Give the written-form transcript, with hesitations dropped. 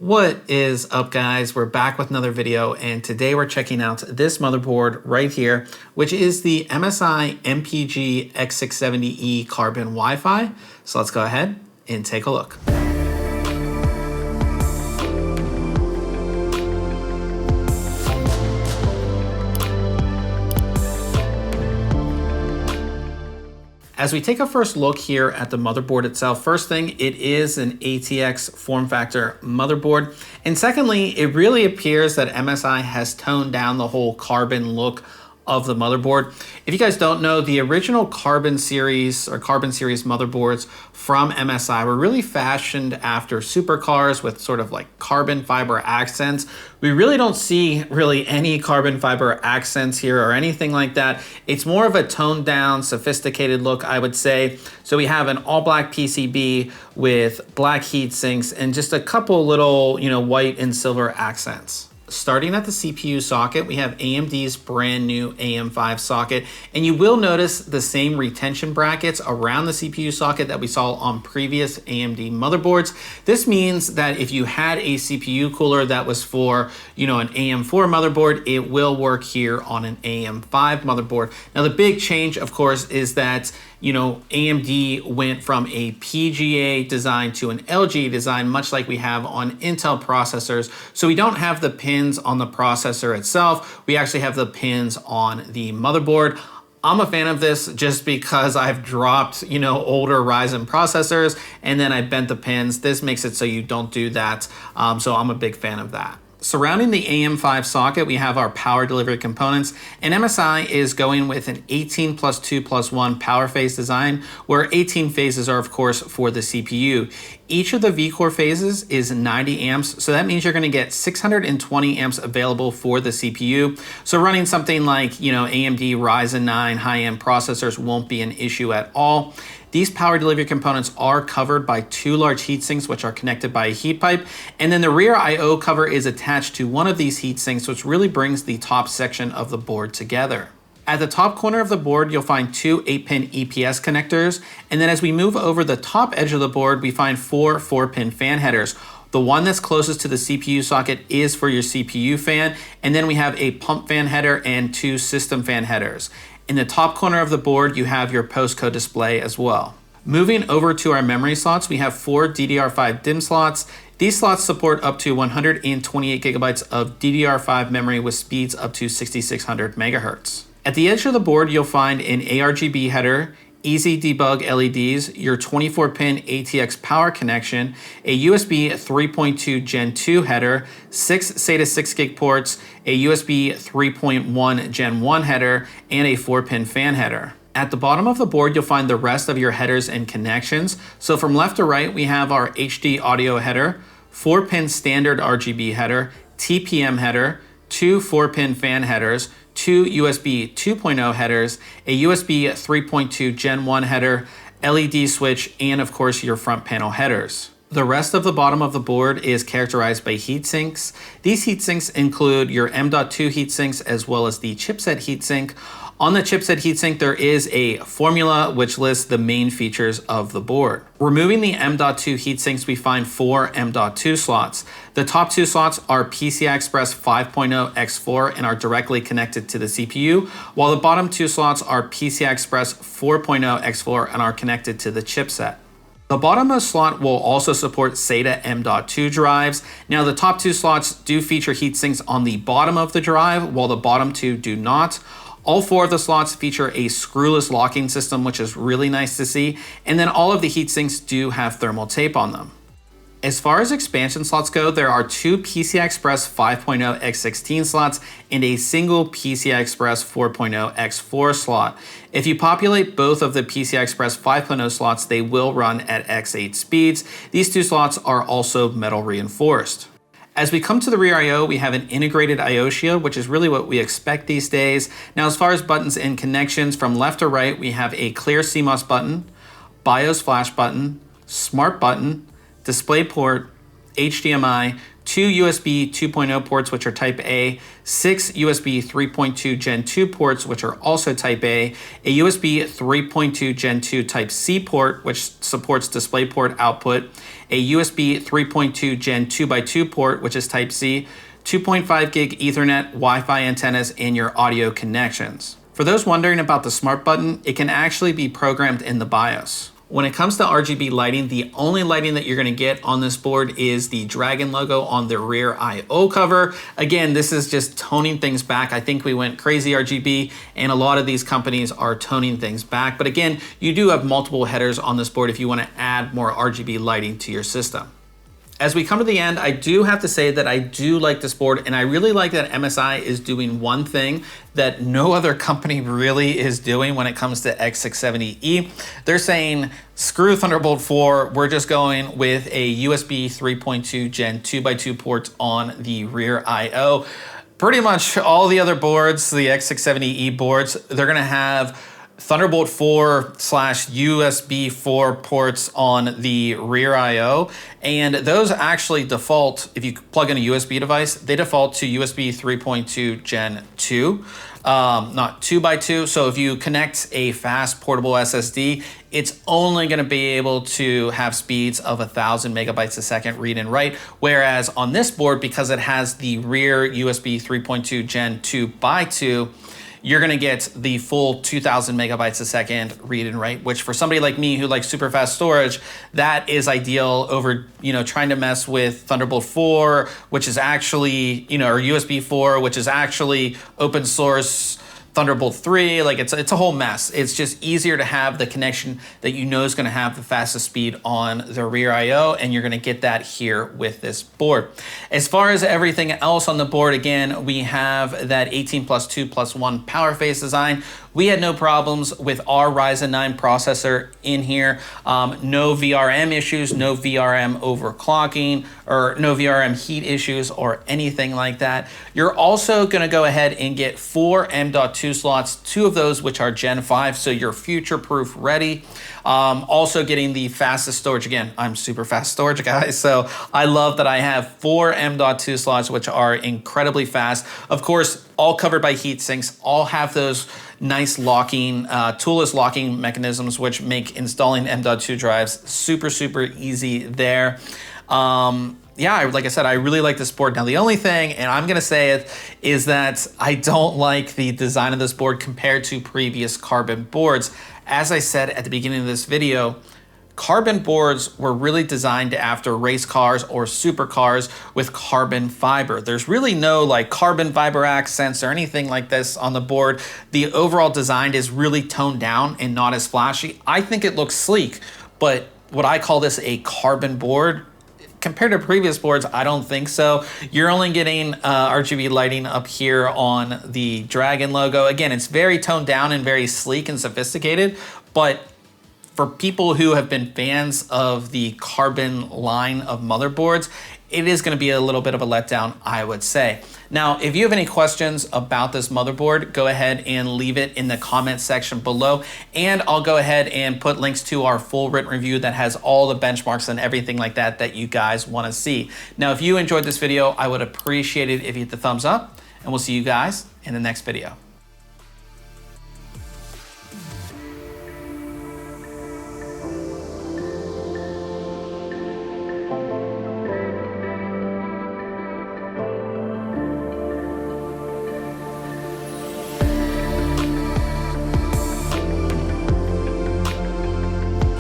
What is up, guys? We're back with another video, and today we're checking out this motherboard right here, which is the MSI MPG X670E Carbon Wi-Fi. So let's go ahead and take a look. As we take a first look here at the motherboard itself, first thing, it is an ATX form factor motherboard. And secondly, it really appears that MSI has toned down the whole carbon look of the motherboard. If you guys don't know, the original Carbon series motherboards from MSI were really fashioned after supercars with sort of like carbon fiber accents. We really don't see any carbon fiber accents here or anything like that. It's more of a toned down, sophisticated look, I would say. So we have an all black PCB with black heat sinks and just a couple little, white and silver accents. Starting at the CPU socket, we have AMD's brand new AM5 socket, and you will notice the same retention brackets around the CPU socket that we saw on previous AMD motherboards. This means that if you had a CPU cooler that was for, an AM4 motherboard, it will work here on an AM5 motherboard. Now, the big change, of course, is that AMD went from a PGA design to an LGA design, much like we have on Intel processors. So we don't have the pins on the processor itself. We actually have the pins on the motherboard. I'm a fan of this just because I've dropped, older Ryzen processors and then I bent the pins. This makes it so you don't do that. So I'm a big fan of that. Surrounding the AM5 socket, we have our power delivery components, and MSI is going with an 18+2+1 power phase design, where 18 phases are, of course, for the CPU. Each of the V-core phases is 90 amps, so that means you're going to get 620 amps available for the CPU. So running something like, AMD Ryzen 9 high-end processors won't be an issue at all. These power delivery components are covered by two large heat sinks, which are connected by a heat pipe. And then the rear I/O cover is attached to one of these heat sinks, which really brings the top section of the board together. At the top corner of the board, you'll find two 8-pin EPS connectors. And then as we move over the top edge of the board, we find four 4-pin fan headers. The one that's closest to the CPU socket is for your CPU fan. And then we have a pump fan header and two system fan headers. In the top corner of the board, you have your postcode display as well. Moving over to our memory slots, we have four DDR5 DIMM slots. These slots support up to 128 gigabytes of DDR5 memory with speeds up to 6600 megahertz. At the edge of the board, you'll find an ARGB header, easy debug LEDs, your 24-pin ATX power connection, a USB 3.2 Gen 2 header, 6 SATA 6 gig ports, a USB 3.1 Gen 1 header, and a 4-pin fan header. At the bottom of the board, you'll find the rest of your headers and connections. So from left to right, we have our HD audio header, 4-pin standard RGB header, TPM header, two 4-pin fan headers, two USB 2.0 headers, a USB 3.2 Gen 1 header, LED switch, and of course your front panel headers. The rest of the bottom of the board is characterized by heat sinks. These heat sinks include your M.2 heat sinks as well as the chipset heat sink. On the chipset heatsink, there is a formula which lists the main features of the board. Removing the M.2 heatsinks, we find four M.2 slots. The top two slots are PCI Express 5.0 X4 and are directly connected to the CPU, while the bottom two slots are PCI Express 4.0 X4 and are connected to the chipset. The bottommost slot will also support SATA M.2 drives. Now, the top two slots do feature heatsinks on the bottom of the drive, while the bottom two do not. All four of the slots feature a screwless locking system, which is really nice to see. And then all of the heatsinks do have thermal tape on them. As far as expansion slots go, there are two PCI Express 5.0 X16 slots and a single PCI Express 4.0 X4 slot. If you populate both of the PCI Express 5.0 slots, they will run at X8 speeds. These two slots are also metal reinforced. As we come to the rear I/O, we have an integrated I/O shield, which is really what we expect these days. Now, as far as buttons and connections, from left to right, we have a clear CMOS button, BIOS flash button, smart button, display port, HDMI, 2 USB 2.0 ports, which are Type A, 6 USB 3.2 Gen 2 ports, which are also Type A USB 3.2 Gen 2 Type C port, which supports DisplayPort output, a USB 3.2 Gen 2x2 port, which is Type C, 2.5 gig Ethernet, Wi-Fi antennas, and your audio connections. For those wondering about the smart button, it can actually be programmed in the BIOS. When it comes to RGB lighting, the only lighting that you're going to get on this board is the Dragon logo on the rear I/O cover. Again, this is just toning things back. I think we went crazy RGB, and a lot of these companies are toning things back. But again, you do have multiple headers on this board if you want to add more RGB lighting to your system. As we come to the end, I do have to say that I do like this board, and I really like that MSI is doing one thing that no other company really is doing when it comes to X670E. They're saying, screw Thunderbolt 4, we're just going with a USB 3.2 Gen 2x2 port on the rear I/O. Pretty much all the other boards, the X670E boards, they're gonna have Thunderbolt 4/USB 4 ports on the rear I/O, and those actually default, if you plug in a USB device, they default to USB 3.2 Gen 2, not 2x2. So if you connect a fast portable SSD, it's only going to be able to have speeds of 1,000 megabytes a second read and write. Whereas on this board, because it has the rear USB 3.2 Gen 2x2, you're gonna get the full 2,000 megabytes a second read and write, which for somebody like me who likes super fast storage, that is ideal over, trying to mess with Thunderbolt 4, which is actually, or USB 4, which is actually open source Thunderbolt 3, like it's a whole mess. It's just easier to have the connection that is gonna have the fastest speed on the rear I/O, and you're gonna get that here with this board. As far as everything else on the board, again, we have that 18+2+1 power phase design. We had no problems with our Ryzen 9 processor in here. No VRM issues, no VRM overclocking, or no VRM heat issues or anything like that. You're also gonna go ahead and get 4 M.2 slots, 2 of those which are Gen 5, so you're future-proof ready. Also getting the fastest storage. Again, I'm super fast storage guy, so I love that I have 4 M.2 slots, which are incredibly fast. Of course, all covered by Heatsinks, all have those nice locking, toolless locking mechanisms, which make installing M.2 drives super, super easy there. Yeah, like I said, I really like this board. Now, the only thing, and I'm gonna say it, is that I don't like the design of this board compared to previous carbon boards. As I said at the beginning of this video, carbon boards were really designed after race cars or supercars with carbon fiber. There's really no like carbon fiber accents or anything like this on the board. The overall design is really toned down and not as flashy. I think it looks sleek, but would I call this a carbon board? Compared to previous boards, I don't think so. You're only getting RGB lighting up here on the Dragon logo. Again, it's very toned down and very sleek and sophisticated, but for people who have been fans of the carbon line of motherboards, it is gonna be a little bit of a letdown, I would say. Now, if you have any questions about this motherboard, go ahead and leave it in the comment section below, and I'll go ahead and put links to our full written review that has all the benchmarks and everything like that that you guys wanna see. Now, if you enjoyed this video, I would appreciate it if you hit the thumbs up, and we'll see you guys in the next video.